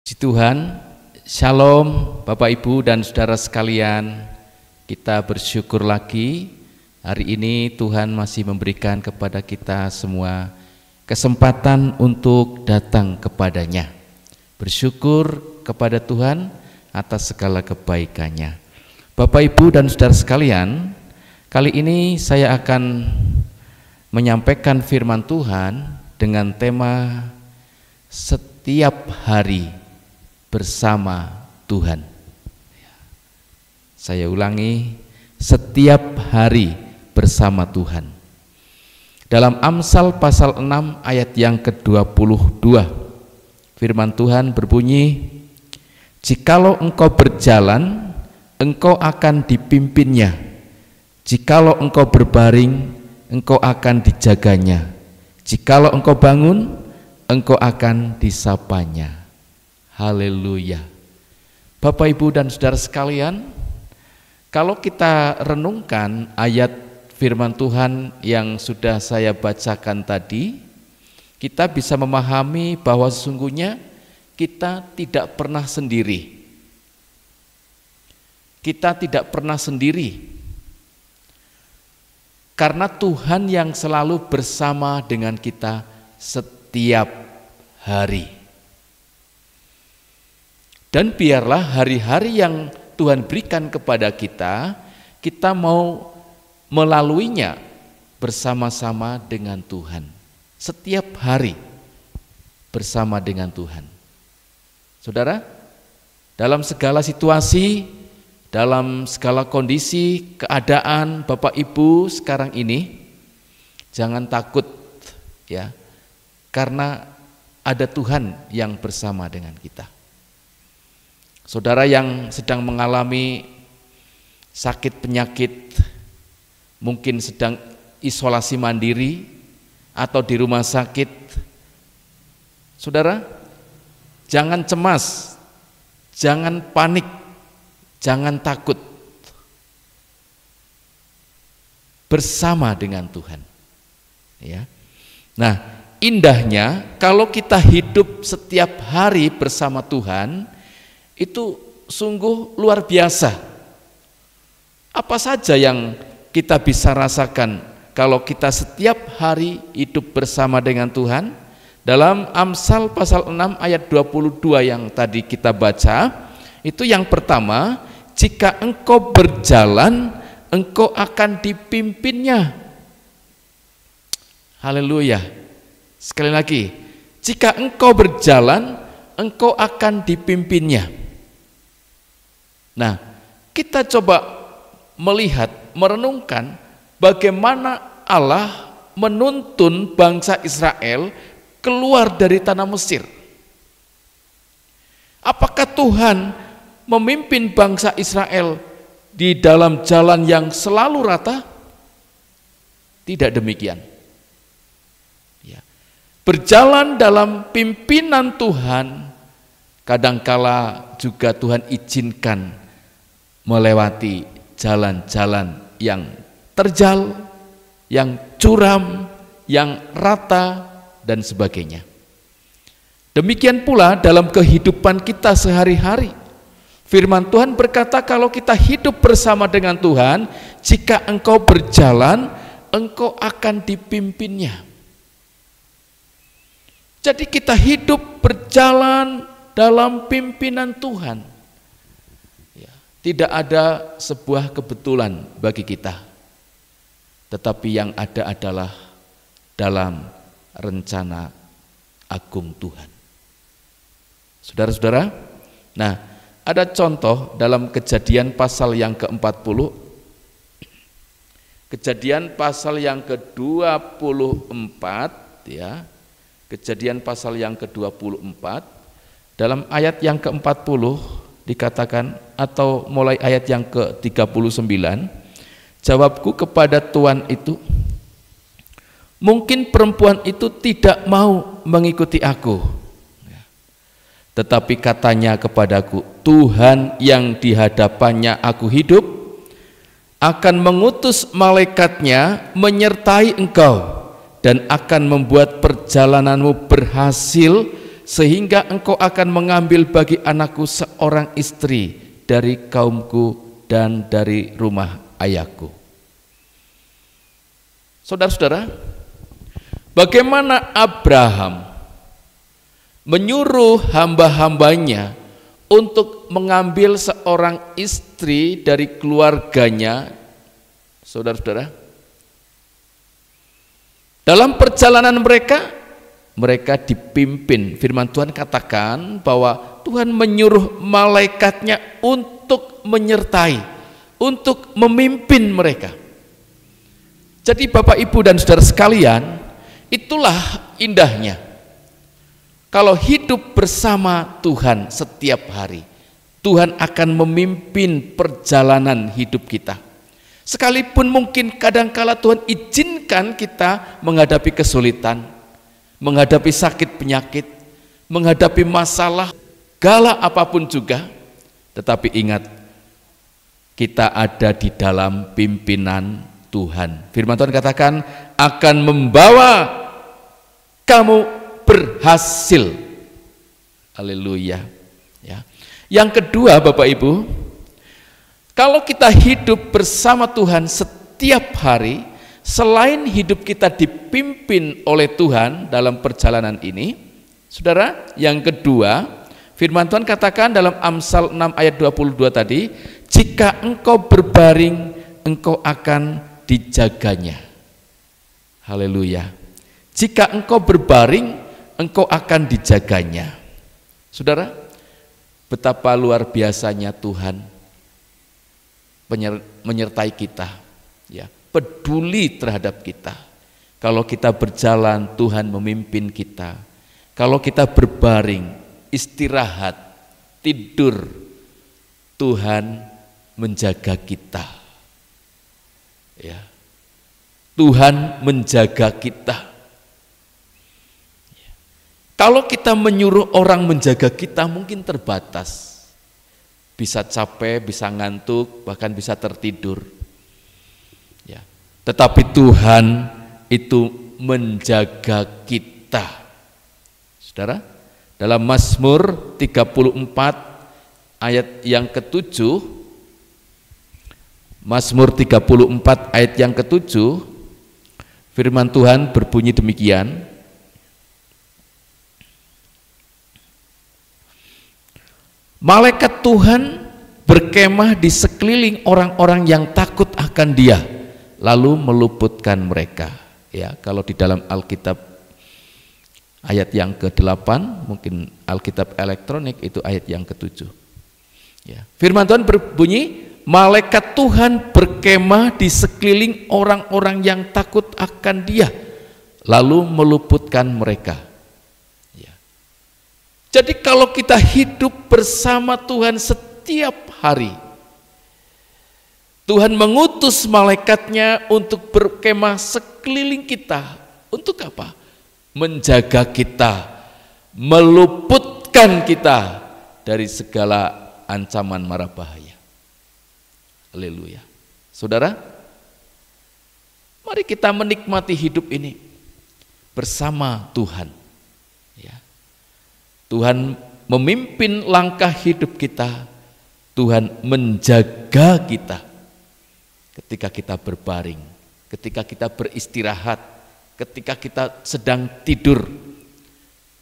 Puji Tuhan, Shalom Bapak Ibu dan Saudara sekalian. Kita bersyukur lagi hari ini Tuhan masih memberikan kepada kita semua kesempatan untuk datang kepadanya. Bersyukur kepada Tuhan atas segala kebaikannya. Bapak Ibu dan Saudara sekalian, kali ini saya akan menyampaikan firman Tuhan dengan tema setiap hari bersama Tuhan. Saya ulangi, setiap hari bersama Tuhan. Dalam Amsal pasal 6 ayat yang ke-22, firman Tuhan berbunyi, "Jikalau engkau berjalan, engkau akan dipimpinnya. Jikalau engkau berbaring, engkau akan dijaganya. Jikalau engkau bangun, engkau akan disapanya." Haleluya. Bapak Ibu dan Saudara sekalian, kalau kita renungkan ayat firman Tuhan yang sudah saya bacakan tadi, kita bisa memahami bahwa sesungguhnya kita tidak pernah sendiri. Kita tidak pernah sendiri. Karena Tuhan yang selalu bersama dengan kita setiap hari. Dan biarlah hari-hari yang Tuhan berikan kepada kita, kita mau melaluinya bersama-sama dengan Tuhan. Setiap hari bersama dengan Tuhan. Saudara, dalam segala situasi, dalam segala kondisi, keadaan Bapak Ibu sekarang ini, jangan takut ya, karena ada Tuhan yang bersama dengan kita. Saudara yang sedang mengalami sakit penyakit, mungkin sedang isolasi mandiri atau di rumah sakit, saudara, jangan cemas, jangan panik, jangan takut. Bersama dengan Tuhan. Ya. Nah, indahnya kalau kita hidup setiap hari bersama Tuhan, itu sungguh luar biasa. Apa saja yang kita bisa rasakan kalau kita setiap hari hidup bersama dengan Tuhan? Dalam Amsal pasal 6 ayat 22 yang tadi kita baca, itu yang pertama, jika engkau berjalan, engkau akan dipimpinnya. Haleluya. Sekali lagi, jika engkau berjalan, engkau akan dipimpinnya. Nah, kita coba melihat, merenungkan bagaimana Allah menuntun bangsa Israel keluar dari tanah Mesir. Apakah Tuhan memimpin bangsa Israel di dalam jalan yang selalu rata? Tidak demikian. Ya. Berjalan dalam pimpinan Tuhan, kadangkala juga Tuhan izinkan melewati jalan-jalan yang terjal, yang curam, yang rata, dan sebagainya. Demikian pula dalam kehidupan kita sehari-hari. Firman Tuhan berkata kalau kita hidup bersama dengan Tuhan, jika engkau berjalan, engkau akan dipimpinnya. Jadi kita hidup berjalan dalam pimpinan Tuhan. Tidak ada sebuah kebetulan bagi kita, tetapi yang ada adalah dalam rencana agung Tuhan. Saudara-saudara, nah ada contoh dalam Kejadian pasal yang ke-40, Kejadian pasal yang ke-24 ya, Kejadian pasal yang ke-24, dalam ayat yang ke-40 dikatakan, atau mulai ayat yang ke-39, jawabku kepada Tuhan itu, mungkin perempuan itu tidak mau mengikuti aku. Tetapi katanya kepadaku, Tuhan yang di hadapannya aku hidup, akan mengutus malaikatnya menyertai engkau, dan akan membuat perjalananmu berhasil sehingga engkau akan mengambil bagi anakku seorang istri dari kaumku dan dari rumah ayahku. Saudara-saudara, bagaimana Abraham menyuruh hamba-hambanya untuk mengambil seorang istri dari keluarganya, saudara-saudara. Dalam perjalanan mereka dipimpin. Firman Tuhan katakan bahwa Tuhan menyuruh malaikatnya untuk menyertai, untuk memimpin mereka. Jadi Bapak, Ibu, dan saudara sekalian, itulah indahnya kalau hidup bersama Tuhan setiap hari. Tuhan akan memimpin perjalanan hidup kita. Sekalipun mungkin kadangkala Tuhan izinkan kita menghadapi kesulitan, menghadapi sakit penyakit, menghadapi masalah, segala apapun juga, tetapi ingat, kita ada di dalam pimpinan Tuhan. Firman Tuhan katakan akan membawa kamu berhasil. Haleluya. Ya. Yang kedua, Bapak Ibu, kalau kita hidup bersama Tuhan setiap hari, selain hidup kita dipimpin oleh Tuhan dalam perjalanan ini, saudara, yang kedua, firman Tuhan katakan dalam Amsal 6 ayat 22 tadi, jika engkau berbaring, engkau akan dijaganya. Haleluya. Jika engkau berbaring, engkau akan dijaganya. Saudara, betapa luar biasanya Tuhan menyertai kita, ya, peduli terhadap kita. Kalau kita berjalan, Tuhan memimpin kita. Kalau kita berbaring, istirahat, tidur, Tuhan menjaga kita. Ya. Tuhan menjaga kita. Ya. Kalau kita menyuruh orang menjaga kita mungkin terbatas. Bisa capek, bisa ngantuk, bahkan bisa tertidur. Ya. Tetapi Tuhan itu menjaga kita. Saudara, dalam Mazmur 34 ayat yang ke-7, Mazmur 34 ayat yang ke-7, firman Tuhan berbunyi demikian, malaikat Tuhan berkemah di sekeliling orang-orang yang takut akan Dia, lalu meluputkan mereka. Ya, kalau di dalam Alkitab ayat yang ke-8, mungkin Alkitab elektronik itu ayat yang ke-7. Ya. Firman Tuhan berbunyi, malaikat Tuhan berkemah di sekeliling orang-orang yang takut akan Dia, lalu meluputkan mereka. Ya. Jadi kalau kita hidup bersama Tuhan setiap hari, Tuhan mengutus malaikatnya untuk berkemah sekeliling kita. Untuk apa? Menjaga kita, meluputkan kita dari segala ancaman mara bahaya. Haleluya. Saudara, mari kita menikmati hidup ini bersama Tuhan. Ya. Tuhan memimpin langkah hidup kita, Tuhan menjaga kita ketika kita berbaring, ketika kita beristirahat, ketika kita sedang tidur,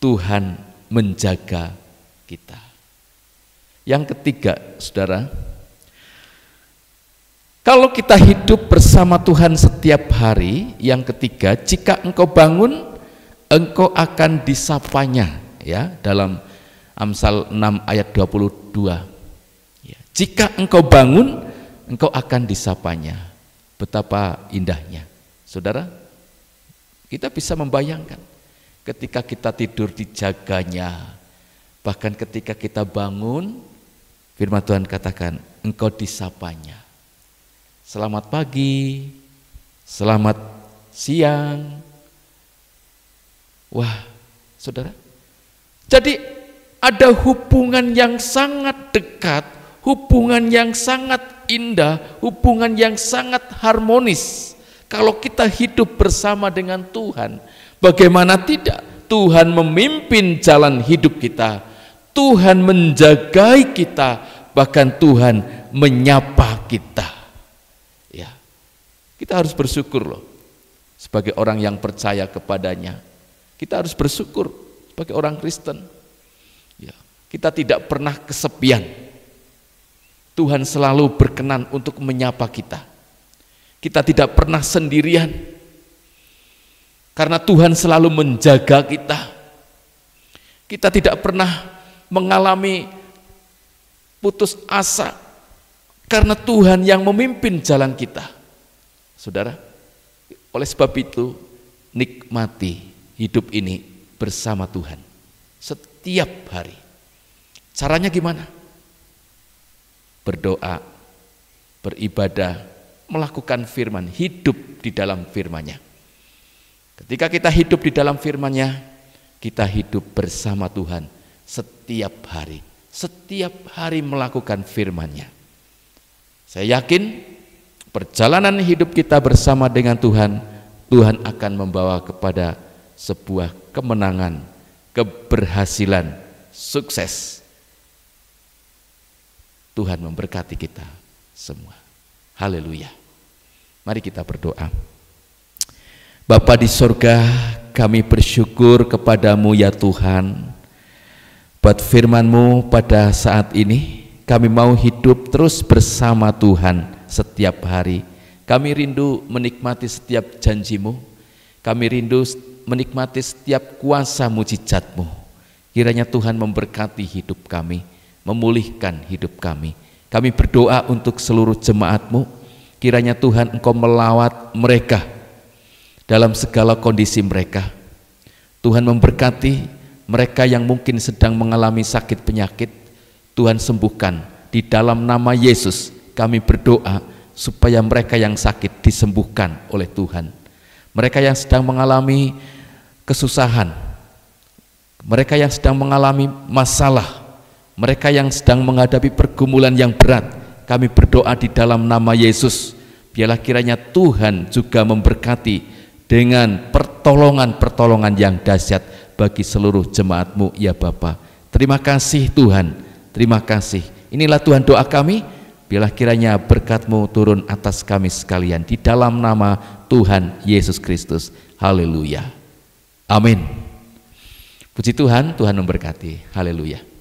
Tuhan menjaga kita. Yang ketiga, saudara, kalau kita hidup bersama Tuhan setiap hari, yang ketiga, jika engkau bangun, engkau akan disapanya. Ya, dalam Amsal 6 ayat 22. Ya, jika engkau bangun, engkau akan disapanya. Betapa indahnya, saudara. Kita bisa membayangkan ketika kita tidur dijaganya, bahkan ketika kita bangun, firman Tuhan katakan engkau disapanya. Selamat pagi, selamat siang. Wah, saudara, jadi ada hubungan yang sangat dekat, hubungan yang sangat indah, hubungan yang sangat harmonis. Kalau kita hidup bersama dengan Tuhan, bagaimana tidak? Tuhan memimpin jalan hidup kita, Tuhan menjagai kita, bahkan Tuhan menyapa kita. Ya, kita harus bersyukur loh sebagai orang yang percaya kepadanya. Kita harus bersyukur sebagai orang Kristen. Ya, kita tidak pernah kesepian. Tuhan selalu berkenan untuk menyapa kita. Kita tidak pernah sendirian. Karena Tuhan selalu menjaga kita. Kita tidak pernah mengalami putus asa. Karena Tuhan yang memimpin jalan kita. Saudara, oleh sebab itu nikmati hidup ini bersama Tuhan setiap hari. Caranya gimana? Berdoa, beribadah, melakukan firman, hidup di dalam firman-Nya. Ketika kita hidup di dalam firman-Nya, kita hidup bersama Tuhan setiap hari melakukan firman-Nya. Saya yakin perjalanan hidup kita bersama dengan Tuhan, Tuhan akan membawa kepada sebuah kemenangan, keberhasilan, sukses. Tuhan memberkati kita semua. Haleluya. Mari kita berdoa. Bapa di sorga, kami bersyukur kepadamu ya Tuhan, buat firman-Mu pada saat ini. Kami mau hidup terus bersama Tuhan setiap hari. Kami rindu menikmati setiap janji-Mu. Kami rindu menikmati setiap kuasa mujizat-Mu. Kiranya Tuhan memberkati hidup kami, memulihkan hidup kami. Kami berdoa untuk seluruh jemaat-Mu. Kiranya Tuhan Engkau melawat mereka dalam segala kondisi mereka. Tuhan memberkati mereka yang mungkin sedang mengalami sakit penyakit. Tuhan sembuhkan di dalam nama Yesus. Kami berdoa supaya mereka yang sakit disembuhkan oleh Tuhan. Mereka yang sedang mengalami kesusahan, mereka yang sedang mengalami masalah, mereka yang sedang menghadapi pergumulan yang berat, kami berdoa di dalam nama Yesus. Biarlah kiranya Tuhan juga memberkati dengan pertolongan-pertolongan yang dahsyat bagi seluruh jemaat-Mu ya Bapa. Terima kasih Tuhan, terima kasih. Inilah Tuhan doa kami, biarlah kiranya berkat-Mu turun atas kami sekalian di dalam nama Tuhan Yesus Kristus. Haleluya. Amin. Puji Tuhan, Tuhan memberkati. Haleluya.